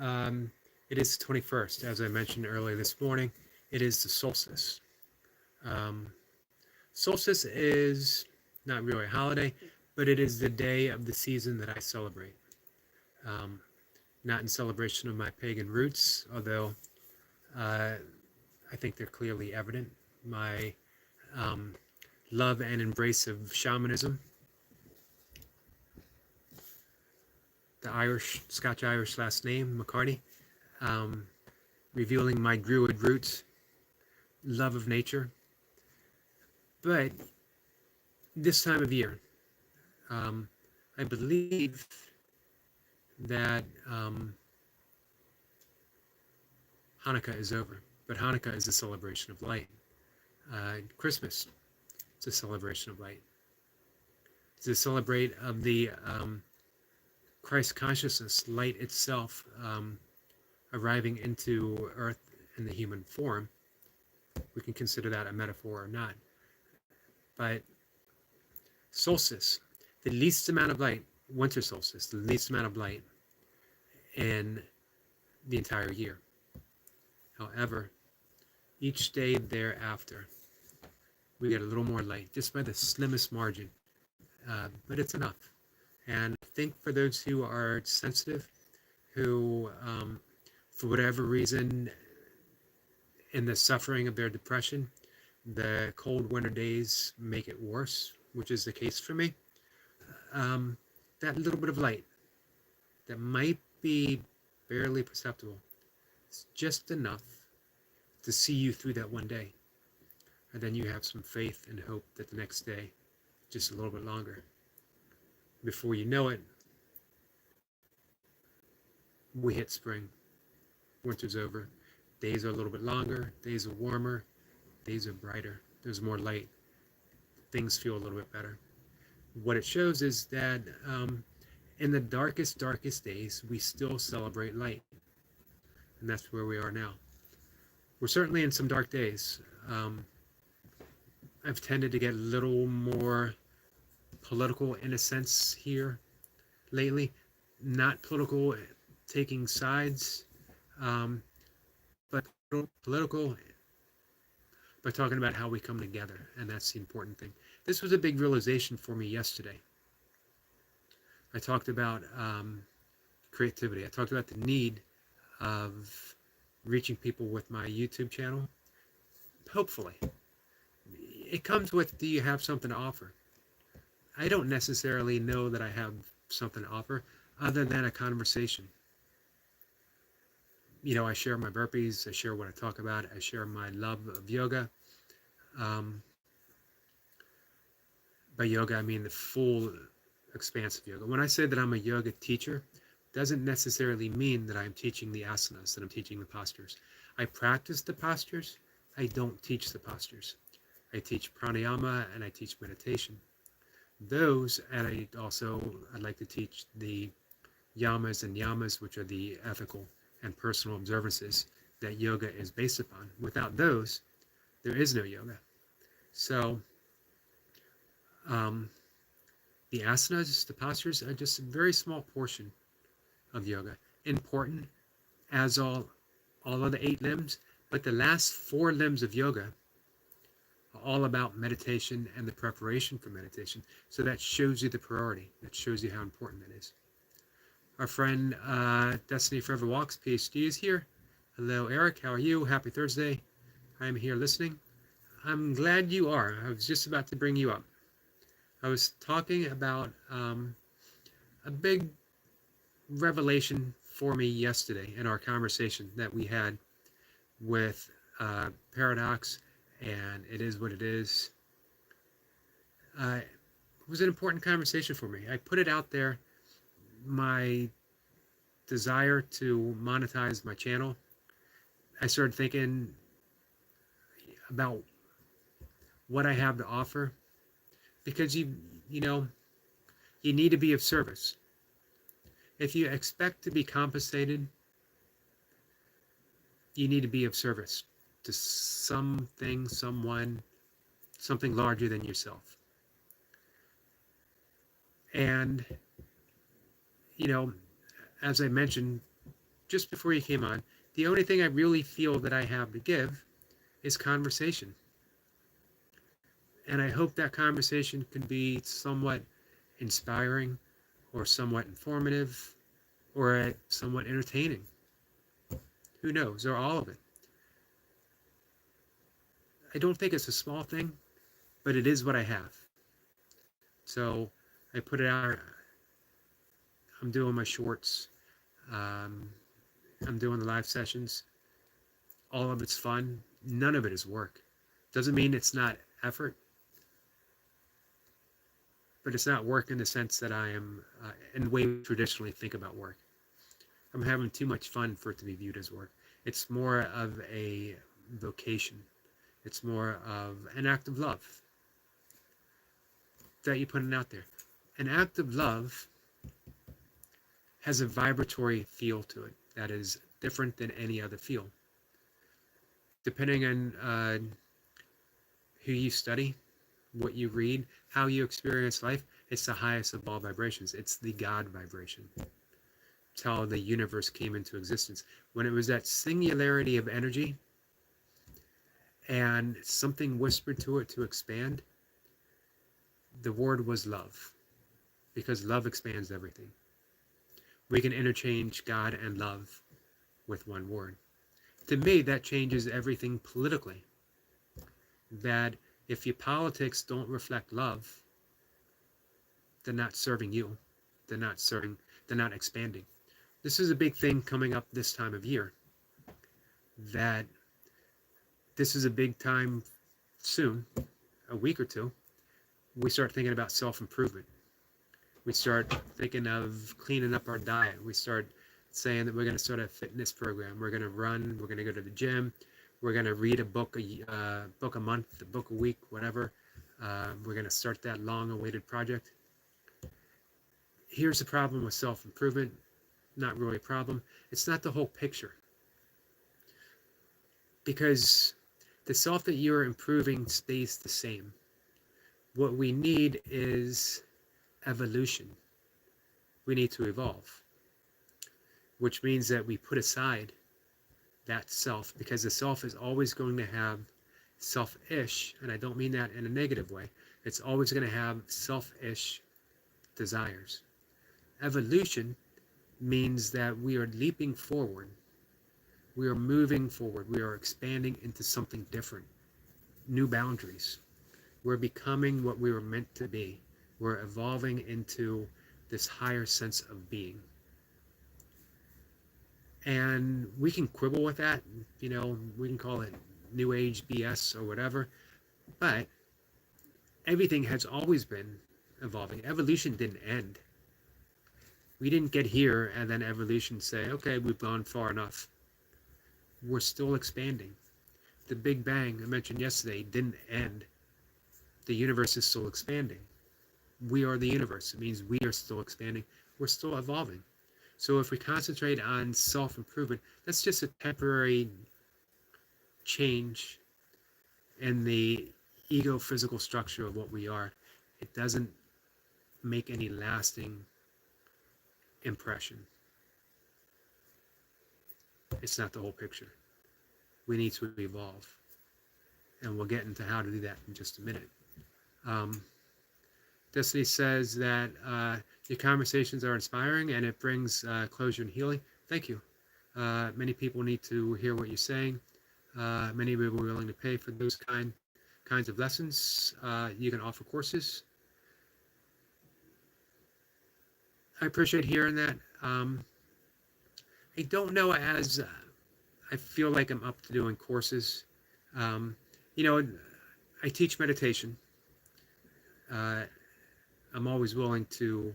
Um, it is the 21st, as I mentioned earlier this morning. It is the solstice. Um, Solstice is not really a holiday, but it is the day of the season that I celebrate. Um, Not in celebration of my pagan roots, although uh, I think they're clearly evident. My um, love and embrace of shamanism, the Irish, Scotch Irish last name, McCarty, um, revealing my Druid roots, love of nature. But this time of year, um, I believe that Hanukkah is over, but Hanukkah is a celebration of light. Christmas is a celebration of light. It's a celebrate of the Christ consciousness, light itself arriving into Earth in the human form. We can consider that a metaphor or not. But solstice, the least amount of light, winter solstice, the least amount of light in the entire year. However, each day thereafter, we get a little more light, just by the slimmest margin, but it's enough. And I think for those who are sensitive, who, for whatever reason, in the suffering of their depression, the cold winter days make it worse, which is the case for me. That little bit of light that might be barely perceptible is just enough to see you through that one day. And then you have some faith and hope that the next day, just a little bit longer. Before you know it, we hit spring. Winter's over. Days are a little bit longer. Days are warmer. Days are brighter. There's more light. Things feel a little bit better. What it shows is that in the darkest days, we still celebrate light. And that's where we are now. We're certainly in some dark days. I've tended to get a little more political in a sense here lately. Not political, taking sides, but political by talking about how we come together, and that's the important thing. This was a big realization for me yesterday. I talked about creativity. I talked about the need of reaching people with my YouTube channel. Hopefully. It comes with, do you have something to offer? I don't necessarily know that I have something to offer other than a conversation. You know, I share my burpees, I share what I talk about, I share my love of yoga. By yoga, I mean the full expanse of yoga. When I say that I'm a yoga teacher, doesn't necessarily mean that I'm teaching the asanas, that I'm teaching the postures. I practice the postures, I don't teach the postures. I teach pranayama and I teach meditation. Those, and I'd like to teach the yamas and yamas, which are the ethical and personal observances that yoga is based upon. Without those, there is no yoga. So, the asanas, the postures, are just a very small portion of yoga. Important as all of the 8 limbs, but the last 4 limbs of yoga are all about meditation and the preparation for meditation. So that shows you the priority. That shows you how important that is. Our friend Destiny Forever Walks, PhD, is here. Hello, Eric. How are you? Happy Thursday. I'm here listening. I'm glad you are. I was just about to bring you up. I was talking about a big revelation for me yesterday in our conversation that we had with Paradox, and It Is What It Is. It was an important conversation for me. I put it out there, my desire to monetize my channel. I started thinking about what I have to offer, because you know, you need to be of service. If you expect to be compensated, you need to be of service to something, someone, something larger than yourself. And, you know, as I mentioned just before you came on, the only thing I really feel that I have to give is conversation. And I hope that conversation can be somewhat inspiring or somewhat informative or somewhat entertaining. Who knows? Or all of it. I don't think it's a small thing, but it is what I have. So I put it out. I'm doing my shorts. Um, I'm doing the live sessions. All of it's fun. None of it is work. Doesn't mean it's not effort, but it's not work in the sense that I am in the way we traditionally think about work. I'm having too much fun for it to be viewed as work. It's more of a vocation. It's more of an act of love that you're putting out there. An act of love has a vibratory feel to it that is different than any other feel. Depending on who you study, what you read, how you experience life, it's the highest of all vibrations. It's the God vibration. It's how the universe came into existence. When it was that singularity of energy and something whispered to it to expand, the word was love, because love expands everything. We can interchange God and love with one word. To me, that changes everything politically. That if your politics don't reflect love, they're not serving you. They're not expanding. This is a big thing coming up this time of year. That this is a big time soon, a week or two, we start thinking about self-improvement. We start thinking of cleaning up our diet. We start saying that we're going to start a fitness program. We're going to run. We're going to go to the gym. We're going to read a book a month, a book a week, whatever. We're going to start that long-awaited project. Here's the problem with self-improvement. Not really a problem. It's not the whole picture. Because the self that you're improving stays the same. What we need is evolution. We need to evolve, which means that we put aside that self, because the self is always going to have selfish, and I don't mean that in a negative way. It's always going to have selfish desires. Evolution means that we are leaping forward. We are moving forward. We are expanding into something different, new boundaries. We're becoming what we were meant to be. We're evolving into this higher sense of being. And we can quibble with that, we can call it New Age BS or whatever, but everything has always been evolving. Evolution didn't end. We didn't get here and then evolution say, okay, we've gone far enough. We're still expanding. The Big Bang I mentioned yesterday didn't end. The universe is still expanding. We are the universe. It means we are still expanding. We're still evolving. So if we concentrate on self-improvement, that's just a temporary change in the ego-physical structure of what we are. It doesn't make any lasting impression. It's not the whole picture. We need to evolve. And we'll get into how to do that in just a minute. Destiny says that your conversations are inspiring and it brings closure and healing. Thank you. Many people need to hear what you're saying. Many people are willing to pay for those kinds of lessons. You can offer courses. I appreciate hearing that. I don't know as I feel like I'm up to doing courses. I teach meditation. I'm always willing to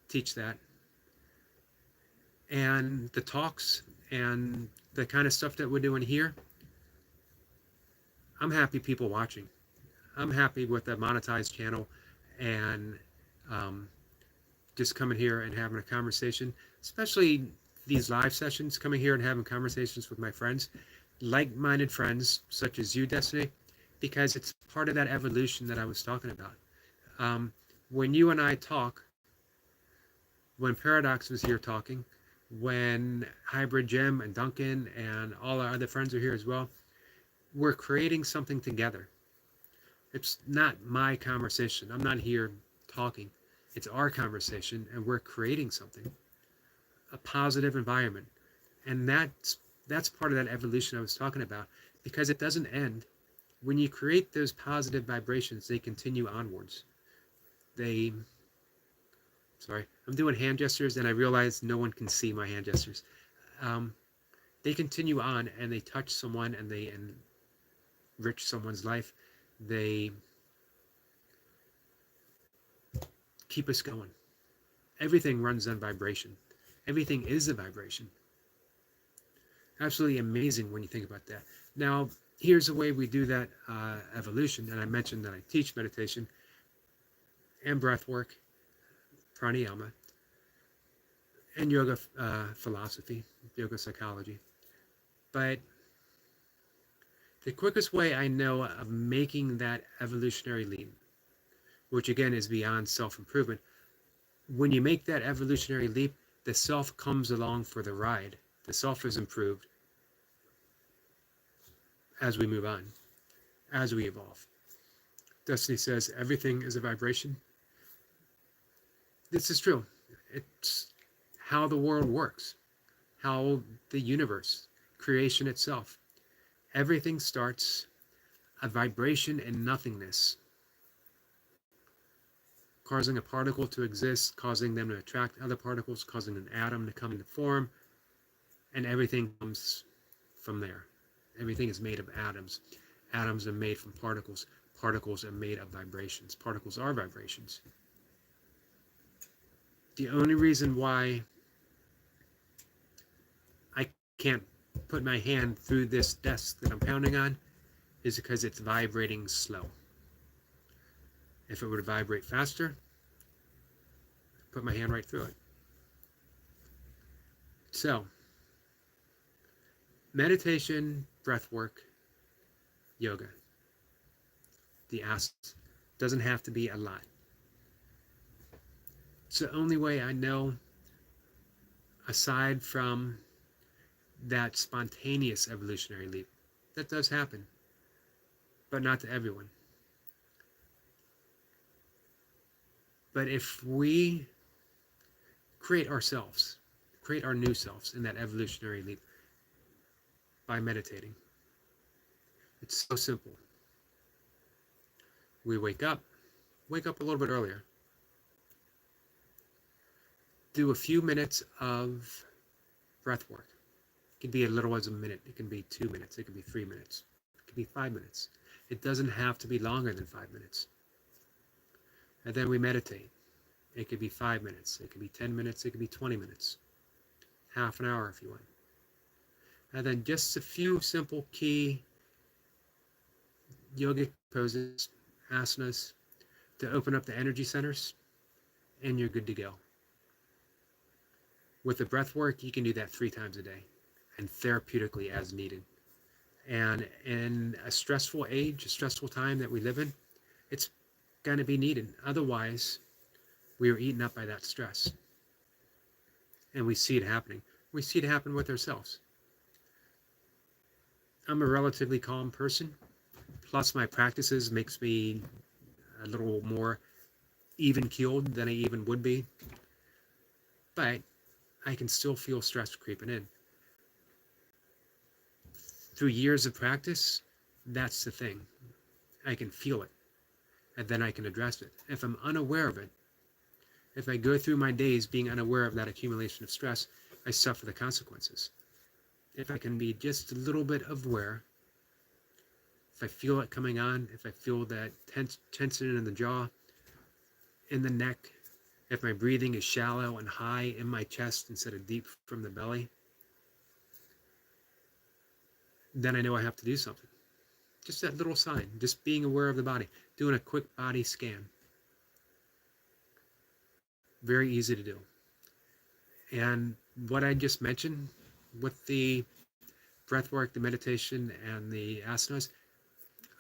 teach that. And the talks and the kind of stuff that we're doing here, I'm happy people watching. I'm happy with the monetized channel and just coming here and having a conversation, especially these live sessions, coming here and having conversations with my friends, like-minded friends such as you, Destiny, because it's part of that evolution that I was talking about. When you and I talk, when Paradox was here talking, when Hybrid Jim and Duncan and all our other friends are here as well, we're creating something together. It's not my conversation. I'm not here talking. It's our conversation, and we're creating something, a positive environment. And that's part of that evolution I was talking about, because it doesn't end. When you create those positive vibrations, they continue onwards. They, sorry, I'm doing hand gestures, and I realize no one can see my hand gestures. Um, they continue on, and they touch someone, and they enrich someone's life. They keep us going. Everything runs on vibration. Everything is a vibration. Absolutely amazing when you think about that. Now, here's a way we do that evolution. And I mentioned that I teach meditation and breath work, pranayama, and yoga philosophy, yoga psychology. But the quickest way I know of making that evolutionary leap, which again is beyond self-improvement, when you make that evolutionary leap, the self comes along for the ride. The self is improved as we move on, as we evolve. Destiny says everything is a vibration. This is true. It's how the world works, how the universe, creation itself. Everything starts a vibration in nothingness, causing a particle to exist, causing them to attract other particles, causing an atom to come into form, and everything comes from there. Everything is made of atoms. Atoms are made from particles. Particles are made of vibrations. Particles are vibrations. The only reason why I can't put my hand through this desk that I'm pounding on is because it's vibrating slow. If it were to vibrate faster, I'd put my hand right through it. So, meditation, breath work, yoga, the asanas, doesn't have to be a lot. It's the only way I know, aside from that spontaneous evolutionary leap. That does happen, but not to everyone. But if we create ourselves, create our new selves in that evolutionary leap by meditating, it's so simple. We wake up a little bit earlier, do a few minutes of breath work. It can be as little as a minute, it can be 2 minutes, it can be 3 minutes, it can be 5 minutes. It doesn't have to be longer than 5 minutes. And then we meditate. It could be 5 minutes, it could be 10 minutes, it could be 20 minutes, half an hour if you want. And then just a few simple key yogic poses, asanas, to open up the energy centers, and you're good to go. With the breath work, you can do that 3 times a day, and therapeutically as needed. And in a stressful age, a stressful time that we live in, it's going to be needed. Otherwise, we are eaten up by that stress. And we see it happening. We see it happen with ourselves. I'm a relatively calm person, plus my practices makes me a little more even-keeled than I even would be. But I can still feel stress creeping in. Through years of practice, that's the thing. I can feel it, and then I can address it. If I'm unaware of it, if I go through my days being unaware of that accumulation of stress, I suffer the consequences. If I can be just a little bit aware, if I feel it coming on, if I feel that tension in the jaw, in the neck, if my breathing is shallow and high in my chest instead of deep from the belly, then I know I have to do something. Just that little sign, just being aware of the body, doing a quick body scan. Very easy to do. And what I just mentioned with the breath work, the meditation, and the asanas,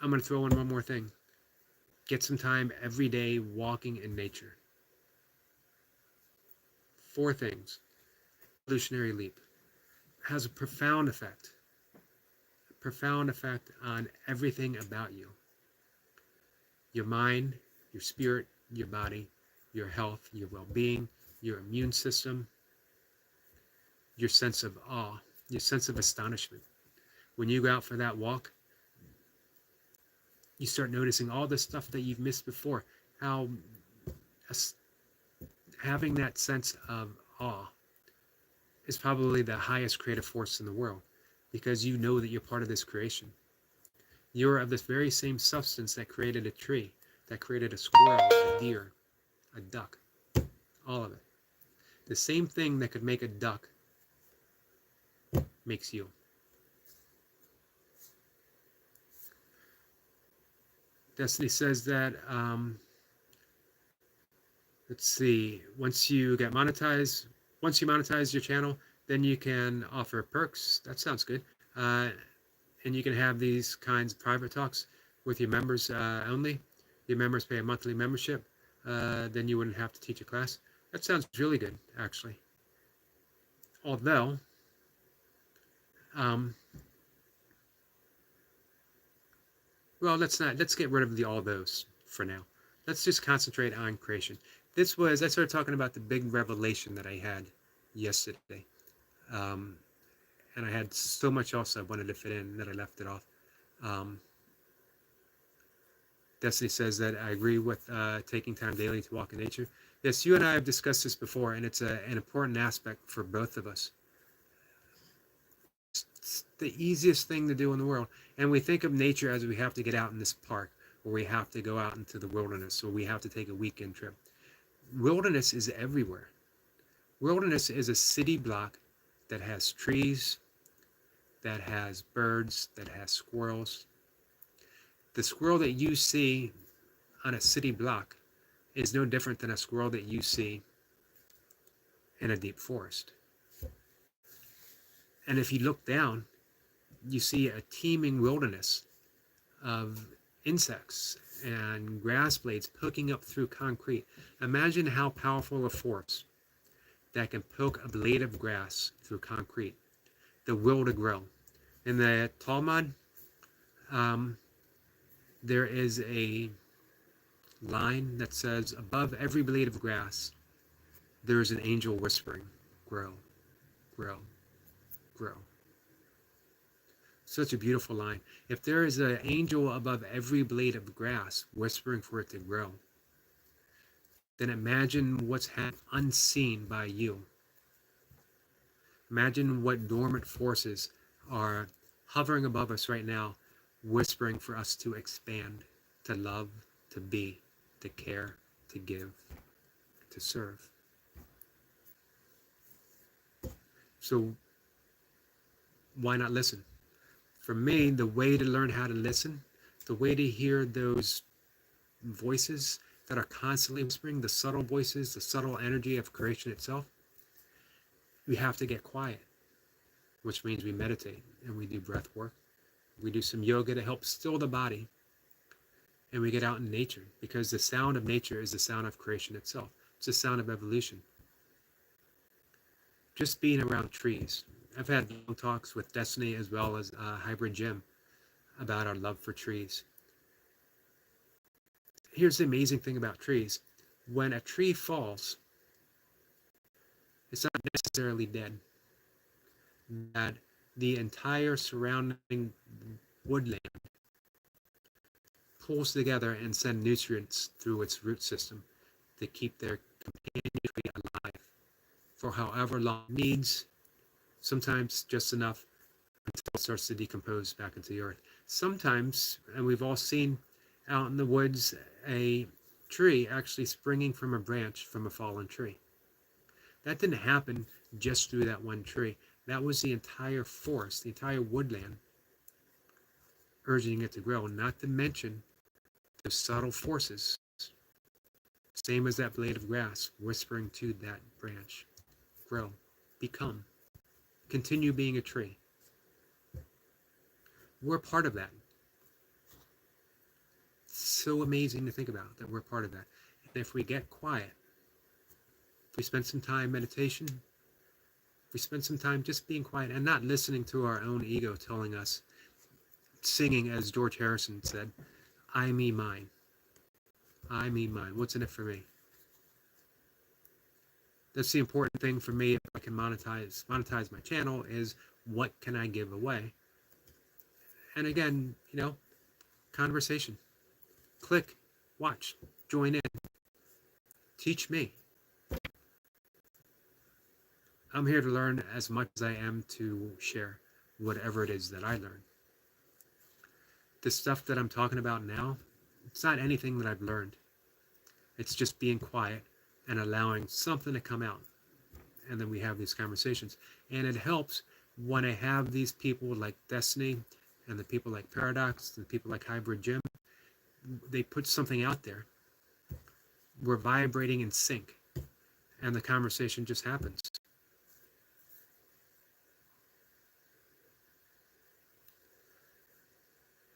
I'm going to throw in one more thing. Get some time every day walking in nature. 4 things. evolutionary leap. It has a profound effect on everything about you. Your mind, your spirit, your body, your health, your well-being, your immune system, your sense of awe, your sense of astonishment. When you go out for that walk, you start noticing all the stuff that you've missed before. How having that sense of awe is probably the highest creative force in the world, because you know that you're part of this creation. You're of this very same substance that created a tree, that created a squirrel, a deer, a duck, all of it. The same thing that could make a duck makes you. Destiny says that, let's see, once you monetize your channel, then you can offer perks. That sounds good. And you can have these kinds of private talks with your members only. Your members pay a monthly membership. Then you wouldn't have to teach a class. That sounds really good, actually. Although, well, let's get rid of all those for now. Let's just concentrate on creation. I started talking about the big revelation that I had yesterday. And I had so much else I wanted to fit in that I left it off. Destiny says that I agree with taking time daily to walk in nature. Yes, you and I have discussed this before, and it's an important aspect for both of us. It's the easiest thing to do in the world. And we think of nature as we have to get out in this park, or we have to go out into the wilderness, or we have to take a weekend trip. Wilderness is everywhere. Wilderness is a city block that has trees, that has birds, that has squirrels. The squirrel that you see on a city block is no different than a squirrel that you see in a deep forest. And if you look down, you see a teeming wilderness of insects and grass blades poking up through concrete. Imagine how powerful a force that can poke a blade of grass through concrete, the will to grow. In the Talmud, there is a line that says, above every blade of grass, there is an angel whispering, grow, grow, grow. Such a beautiful line. If there is an angel above every blade of grass whispering for it to grow, then imagine what's unseen by you. Imagine what dormant forces are hovering above us right now, whispering for us to expand, to love, to be, to care, to give, to serve. So why not listen? For me, the way to learn how to listen, the way to hear those voices that are constantly whispering, the subtle voices, the subtle energy of creation itself, we have to get quiet, which means we meditate and we do breath work. We do some yoga to help still the body, and we get out in nature, because the sound of nature is the sound of creation itself. It's the sound of evolution. Just being around trees. I've had long talks with Destiny as well as Hybrid Jim about our love for trees. Here's the amazing thing about trees. When a tree falls, it's not necessarily dead. That the entire surrounding woodland pulls together and send nutrients through its root system to keep their companion tree alive for however long it needs, sometimes just enough until it starts to decompose back into the earth. Sometimes, and we've all seen out in the woods, a tree actually springing from a branch from a fallen tree. That didn't happen just through that one tree. That was the entire forest, the entire woodland, urging it to grow, not to mention the subtle forces, same as that blade of grass, whispering to that branch, grow, become, continue being a tree. We're part of that. It's so amazing to think about that we're part of that. And if we get quiet, if we spend some time meditation, We spend some time just being quiet and not listening to our own ego telling us, singing as George Harrison said, I, me, mine. I, me, mine. What's in it for me? That's the important thing for me. If I can monetize my channel, is what can I give away? And again, conversation. Click, watch, join in, teach me. I'm here to learn as much as I am to share whatever it is that I learn. The stuff that I'm talking about now, it's not anything that I've learned. It's just being quiet and allowing something to come out. And then we have these conversations. And it helps when I have these people like Destiny and the people like Paradox and the people like Hybrid Jim. They put something out there. We're vibrating in sync. And the conversation just happens.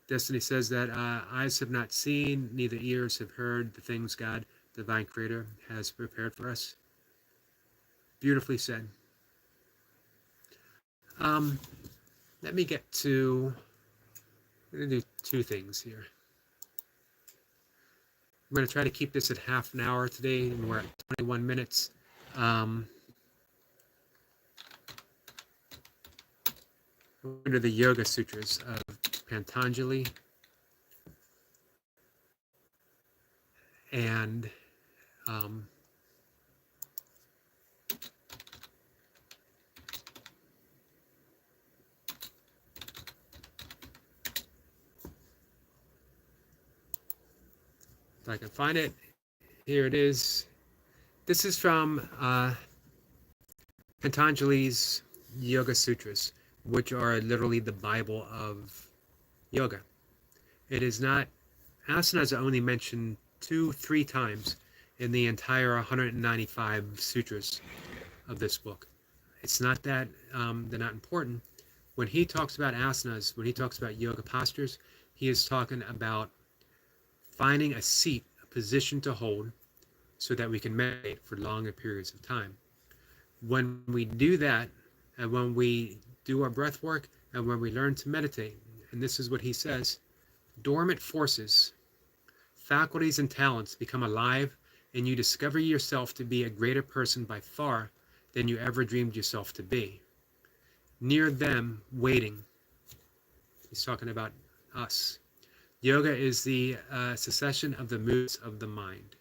Destiny says that eyes have not seen, neither ears have heard the things God, divine creator, has prepared for us. Beautifully said. Let me get to, I'm going to do two things here. I'm going to try to keep this at half an hour today, and we're at 21 minutes. Under the Yoga Sutras of Patanjali, and if I can find it, here it is. This is from Patanjali's Yoga Sutras, which are literally the Bible of yoga. It is not, asanas are only mentioned 2-3 times in the entire 195 sutras of this book. It's not that they're not important. When he talks about asanas, when he talks about yoga postures, he is talking about finding a seat, a position to hold, so that we can meditate for longer periods of time. When we do that, and when we do our breath work, and when we learn to meditate, and this is what he says, dormant forces, faculties, and talents become alive, and you discover yourself to be a greater person by far than you ever dreamed yourself to be. Near them, waiting. He's talking about us. Yoga is the cessation of the moods of the mind.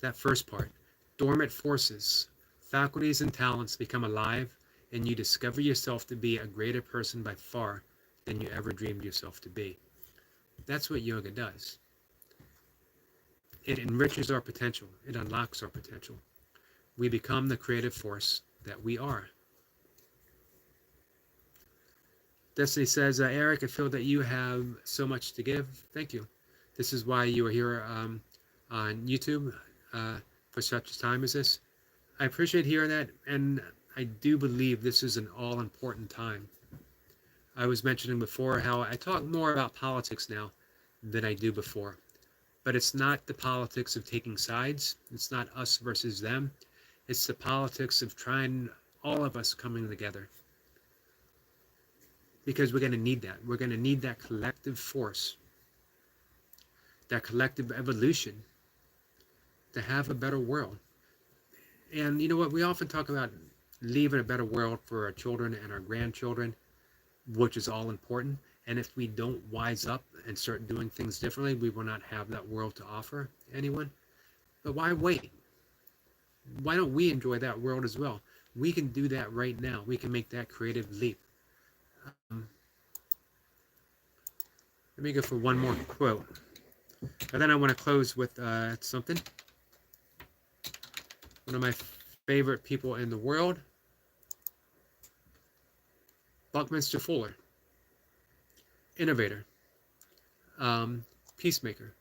That first part. Dormant forces, faculties, and talents become alive, and you discover yourself to be a greater person by far than you ever dreamed yourself to be. That's what yoga does. It enriches our potential. It unlocks our potential. We become the creative force that we are. Destiny says, Eric, I feel that you have so much to give. Thank you. This is why you are here on YouTube for such a time as this. I appreciate hearing that, and I do believe this is an all-important time. I was mentioning before how I talk more about politics now than I do before. But it's not the politics of taking sides. It's not us versus them. It's the politics of trying, all of us coming together. Because we're going to need that. We're going to need that collective force, that collective evolution to have a better world. And you know what? We often talk about leaving a better world for our children and our grandchildren, which is all important. And if we don't wise up and start doing things differently, we will not have that world to offer anyone. But why wait? Why don't we enjoy that world as well? We can do that right now. We can make that creative leap. Let me go for one more quote. But then I want to close with something. One of my favorite people in the world, Buckminster Fuller. Innovator. Peacemaker.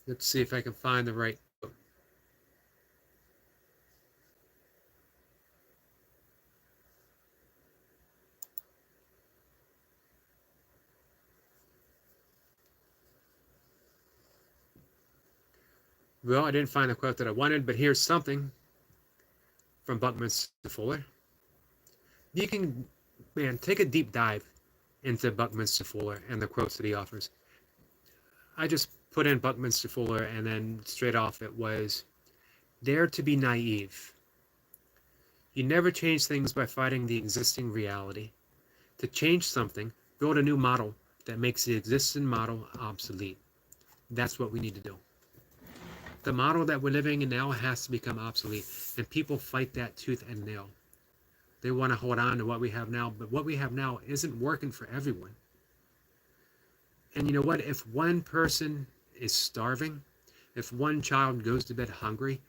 Let's see if I can find the right quote. Well, I didn't find the quote that I wanted, but here's something from Buckminster Fuller. You can, man, take a deep dive into Buckminster Fuller and the quotes that he offers. I just put in Buckminster Fuller, and then straight off it was, dare to be naive. You never change things by fighting the existing reality. To change something, build a new model that makes the existing model obsolete. That's what we need to do. The model that we're living in now has to become obsolete, and people fight that tooth and nail. They want to hold on to what we have now, but what we have now isn't working for everyone. And you know what? If one person is starving, if one child goes to bed hungry,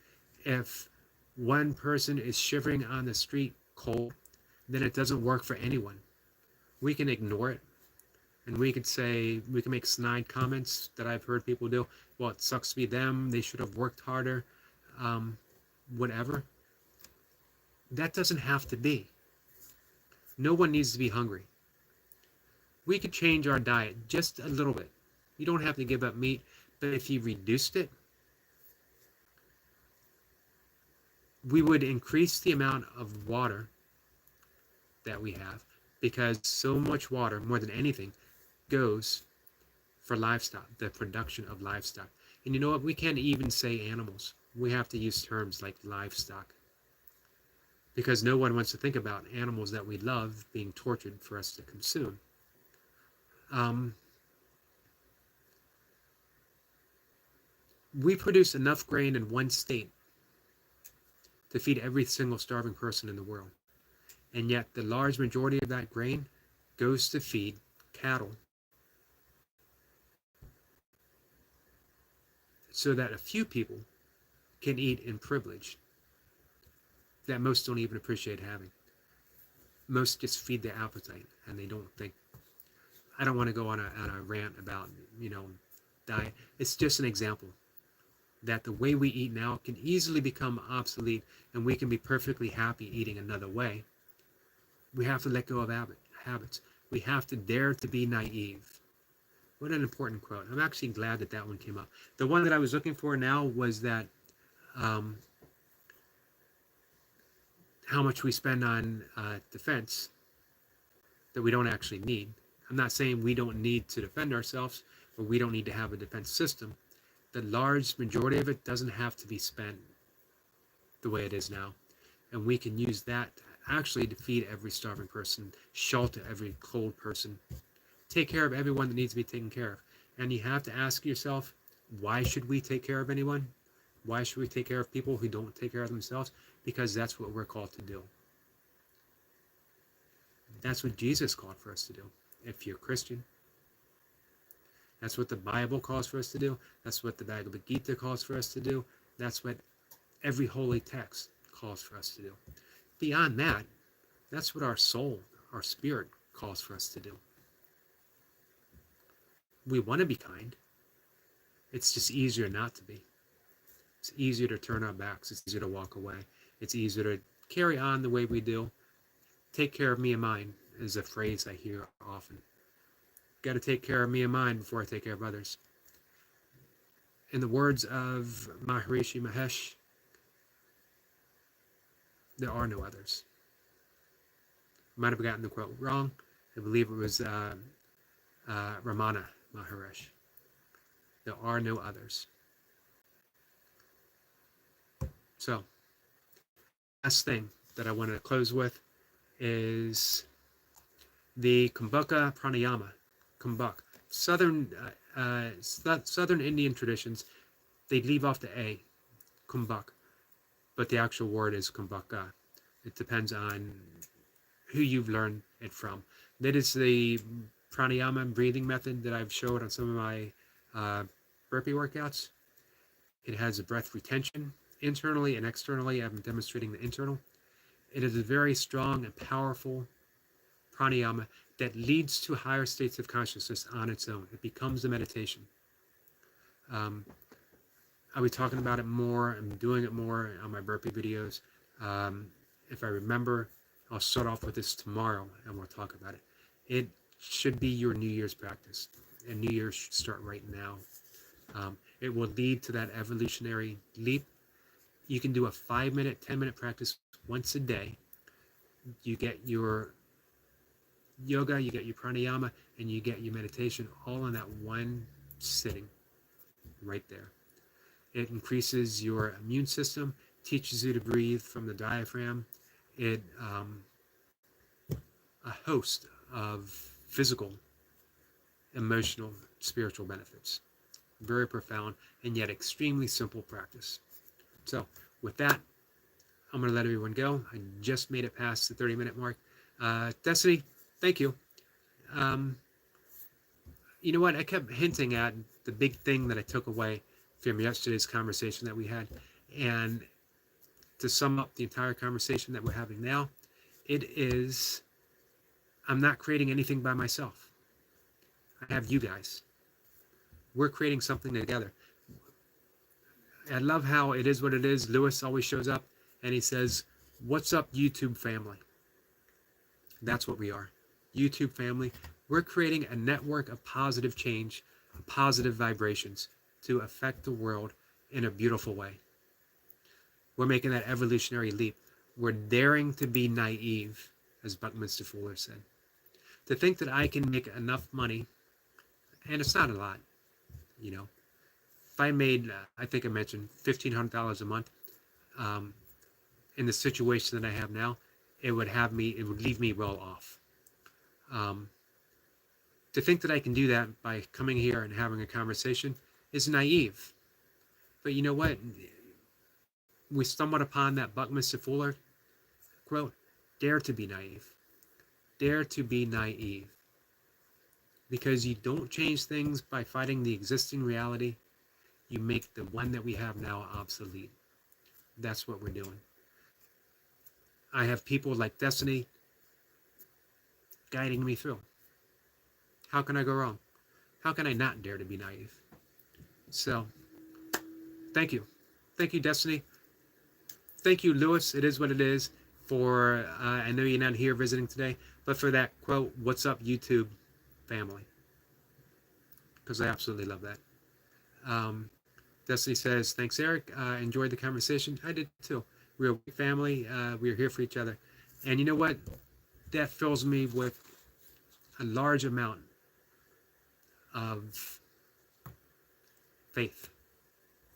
if one person is shivering on the street cold, then it doesn't work for anyone. We can ignore it, and we could say, we can make snide comments that I've heard people do. Well, it sucks to be them. They should have worked harder. Whatever. That doesn't have to be. No one needs to be hungry. We could change our diet just a little bit. You don't have to give up meat, but if you reduced it, we would increase the amount of water that we have, because so much water, more than anything, goes for livestock, the production of livestock. And you know what? We can't even say animals. We have to use terms like livestock, because no one wants to think about animals that we love being tortured for us to consume. We produce enough grain in one state to feed every single starving person in the world. And yet the large majority of that grain goes to feed cattle, so that a few people can eat in privilege that most don't even appreciate having. Most just feed their appetite, and they don't think. I don't want to go on a rant about, diet. It's just an example that the way we eat now can easily become obsolete, and we can be perfectly happy eating another way. We have to let go of habits. We have to dare to be naive. What an important quote. I'm actually glad that that one came up. The one that I was looking for now was that how much we spend on defense that we don't actually need. I'm not saying we don't need to defend ourselves, or we don't need to have a defense system. The large majority of it doesn't have to be spent the way it is now. And we can use that actually to feed every starving person, shelter every cold person, take care of everyone that needs to be taken care of. And you have to ask yourself, why should we take care of anyone? Why should we take care of people who don't take care of themselves? Because that's what we're called to do. That's what Jesus called for us to do, if you're a Christian. That's what the Bible calls for us to do. That's what the Bhagavad Gita calls for us to do. That's what every holy text calls for us to do. Beyond that, that's what our soul, our spirit calls for us to do. We want to be kind. It's just easier not to be. It's easier to turn our backs. It's easier to walk away. It's easier to carry on the way we do. Take care of me and mine is a phrase I hear often. Got to take care of me and mine before I take care of others. In the words of Maharishi Mahesh, there are no others. Might have gotten the quote wrong. I believe it was Ramana Maharishi. There are no others. So, last thing that I want to close with is the Kumbhaka Pranayama. Kumbhak. Southern Indian traditions, they leave off the A, Kumbhak, but the actual word is Kumbhaka. It depends on who you've learned it from. That is the pranayama breathing method that I've showed on some of my burpee workouts. It has a breath retention internally and externally. I'm demonstrating the internal. It is a very strong and powerful pranayama that leads to higher states of consciousness on its own. It becomes a meditation. I'll be talking about it more. I'm doing it more on my burpee videos. If I remember, I'll start off with this tomorrow and we'll talk about it. It should be your New Year's practice, and New Year's should start right now. It will lead to that evolutionary leap. You can do a 5-minute, 10-minute practice once a day. You get your yoga, you get your pranayama, and you get your meditation all in that one sitting right there. It increases your immune system, teaches you to breathe from the diaphragm. It a host of physical, emotional, spiritual benefits. Very profound and yet extremely simple practice. So with that, I'm going to let everyone go. I just made it past the 30-minute mark. Destiny, thank you. You know what? I kept hinting at the big thing that I took away from yesterday's conversation that we had. And to sum up the entire conversation that we're having now, it is, I'm not creating anything by myself. I have you guys. We're creating something together. I love how it is what it is. Lewis always shows up and he says, "What's up, YouTube family?" That's what we are. YouTube family. We're creating a network of positive change, positive vibrations to affect the world in a beautiful way. We're making that evolutionary leap. We're daring to be naive, as Buckminster Fuller said. To think that I can make enough money, and it's not a lot, you know. If I made, I think I mentioned $1,500 a month, in the situation that I have now, it would leave me well off. To think that I can do that by coming here and having a conversation is naive. But you know what? We stumbled upon that Buckminster Fuller quote, "Dare to be naive. Dare to be naive." Because you don't change things by fighting the existing reality. You make the one that we have now obsolete. That's what we're doing. I have people like Destiny guiding me through. How can I go wrong? How can I not dare to be naive? So, thank you. Thank you, Destiny. Thank you, Lewis. It is what it is. For, I know you're not here visiting today, but for that quote, "What's up, YouTube family?" Because I absolutely love that. Destiny says, "Thanks, Eric. Enjoyed the conversation." I did too. We're a family. We're here for each other. And you know what? That fills me with a large amount of faith.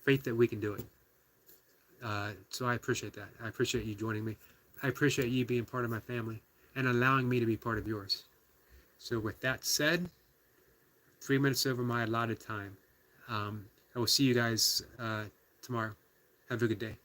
Faith that we can do it. So I appreciate that. I appreciate you joining me. I appreciate you being part of my family and allowing me to be part of yours. So with that said, 3 minutes over my allotted time. I will see you guys tomorrow. Have a good day.